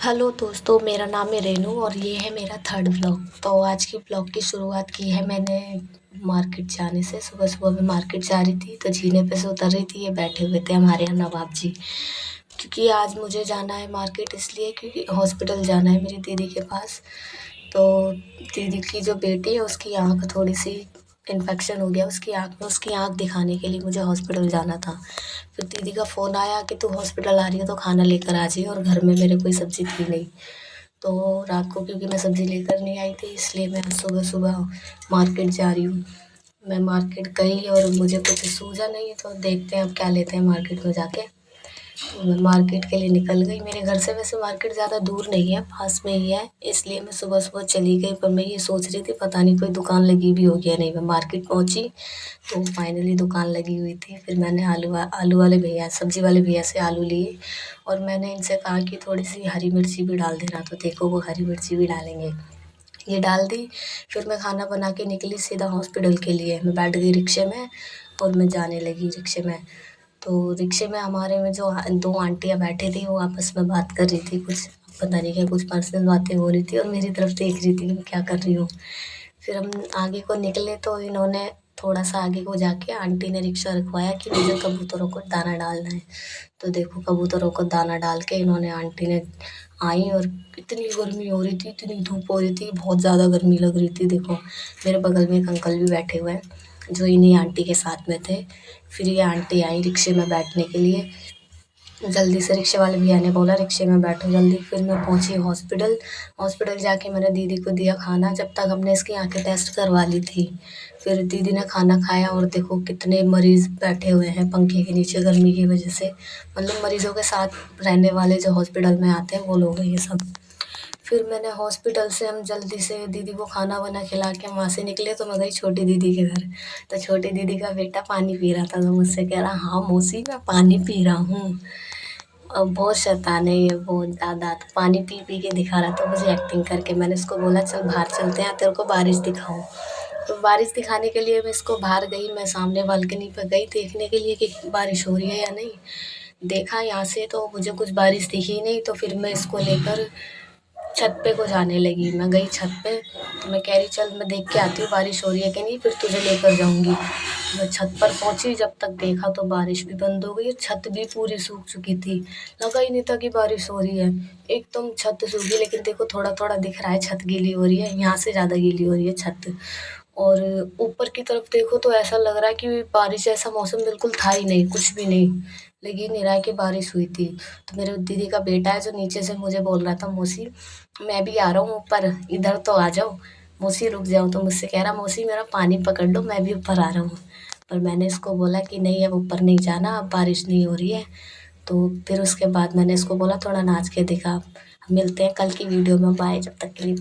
Hello दोस्तों, मेरा नाम है रेनू और ये है मेरा थर्ड ब्लॉग। तो आज की ब्लॉग की शुरुआत की है मैंने मार्केट जाने से। सुबह-सुबह मैं मार्केट जा रही थी तो जीने पे से उतर रही थी, ये बैठे हुए थे हमारे यहाँ नवाब जी। क्योंकि आज मुझे जाना है मार्केट इसलिए क्योंकि हॉस्पिटल जाना है मेरी दीदी के पास। तो दीदी की जो बेटी है उसकी आँख थोड़ी-सी इन्फेक्शन हो गया उसकी आँख में, उसकी आँख दिखाने के लिए मुझे हॉस्पिटल जाना था। फिर दीदी का फ़ोन आया कि तू हॉस्पिटल आ रही है तो खाना लेकर आ जाइए, और घर में मेरे कोई सब्ज़ी थी नहीं। तो रात को क्योंकि मैं सब्ज़ी लेकर नहीं आई थी इसलिए मैं सुबह-सुबह मार्केट जा रही हूँ। मैं मार्केट गई और मुझे कुछ सूझा नहीं, तो देखते हैं अब क्या लेते हैं मार्केट में जाके। तो मैं मार्केट के लिए निकल गई। मेरे घर से वैसे मार्केट ज़्यादा दूर नहीं है, पास में ही है, इसलिए मैं सुबह-सुबह चली गई। पर मैं ये सोच रही थी पता नहीं कोई दुकान लगी भी होगी या नहीं। मैं मार्केट पहुँची तो फाइनली दुकान लगी हुई थी। फिर मैंने आलू वाले भैया, सब्ज़ी वाले भैया से आलू लिए और मैंने इनसे कहा कि थोड़ी-सी हरी मिर्ची भी डाल देना, तो देखो वो हरी मिर्ची भी डालेंगे। ये डाल दी। फिर मैं खाना बना के निकली सीधा हॉस्पिटल के लिए। मैं बैठ गई रिक्शे में और मैं जाने लगी रिक्शे में। तो रिक्शे में हमारे में जो 2 आंटियाँ बैठी थी वो आपस में बात कर रही थी कुछ, पता नहीं क्या कुछ पर्सनल बातें हो रही थी और मेरी तरफ देख रही थी कि मैं क्या कर रही हूँ। फिर हम आगे को निकले तो इन्होंने थोड़ा-सा आगे को जाके आंटी ने रिक्शा रुकवाया कि मुझे कबूतरों को दाना डालना है। तो देखो कबूतरों को दाना डाल के इन्होंने आंटी ने आई, और इतनी गर्मी हो रही थी, इतनी धूप हो रही थी, बहुत ज़्यादा गर्मी लग रही थी। देखो मेरे बगल में एक अंकल भी बैठे हुए हैं जो इन्हीं आंटी के साथ में थे। फिर ये आंटी आई रिक्शे में बैठने के लिए। जल्दी से रिक्शे वाले भैया ने बोला रिक्शे में बैठो जल्दी। फिर मैं पहुंची हॉस्पिटल। हॉस्पिटल जाके मैंने दीदी को दिया खाना, जब तक हमने इसकी आंखें टेस्ट करवा ली थी। फिर दीदी ने खाना खाया और देखो कितने मरीज बैठे हुए हैं पंखे के नीचे गर्मी की वजह से। मतलब मरीजों के साथ रहने वाले जो हॉस्पिटल में आते हैं वो लोग हैं ये सब। फिर मैंने हॉस्पिटल से हम जल्दी से दीदी को खाना वाना खिला के वहाँ से निकले तो मैं गई छोटी दीदी के घर। तो छोटी दीदी का बेटा पानी पी रहा था तो मुझसे कह रहा, हाँ मौसी मैं पानी पी रहा हूँ। बहुत शैतान है ये बहुत ज़्यादा, तो पानी पी पी के दिखा रहा था मुझे एक्टिंग करके। मैंने इसको बोला चल बाहर चलते हैं तेरे को बारिश दिखाऊं। तो बारिश दिखाने के लिए मैं इसको बाहर गई। मैं सामने बालकनी पर गई देखने के लिए कि बारिश हो रही है या नहीं। देखा यहाँ से तो मुझे कुछ बारिश दिखी नहीं, तो फिर मैं इसको लेकर छत पे को जाने लगी। मैं गई छत पे तो मैं कह रही चल मैं देख के आती हूँ बारिश हो रही है कि नहीं, फिर तुझे लेकर जाऊँगी। मैं छत पर पहुँची, जब तक देखा तो बारिश भी बंद हो गई, छत भी पूरी सूख चुकी थी। लगा ही नहीं था कि बारिश हो रही है। एकदम छत सूखी, लेकिन देखो थोड़ा-थोड़ा दिख रहा है छत गीली हो रही है, यहाँ से ज़्यादा गीली हो रही है छत। और ऊपर की तरफ देखो तो ऐसा लग रहा है कि बारिश जैसा मौसम बिल्कुल था ही नहीं, कुछ भी नहीं। लग ही नहीं रहा है कि बारिश हुई थी। तो मेरे दीदी का बेटा है जो नीचे से मुझे बोल रहा था मौसी मैं भी आ रहा हूँ ऊपर, इधर तो आ जाओ। मौसी रुक जाओ, तो मुझसे कह रहा मौसी मेरा पानी पकड़ लो मैं भी ऊपर आ रहा हूँ। पर मैंने इसको बोला कि नहीं अब ऊपर नहीं जाना, अब बारिश नहीं हो रही है। तो फिर उसके बाद मैंने इसको बोला थोड़ा नाच के दिखा। मिलते हैं कल की वीडियो में, बाय जब तक के लिए।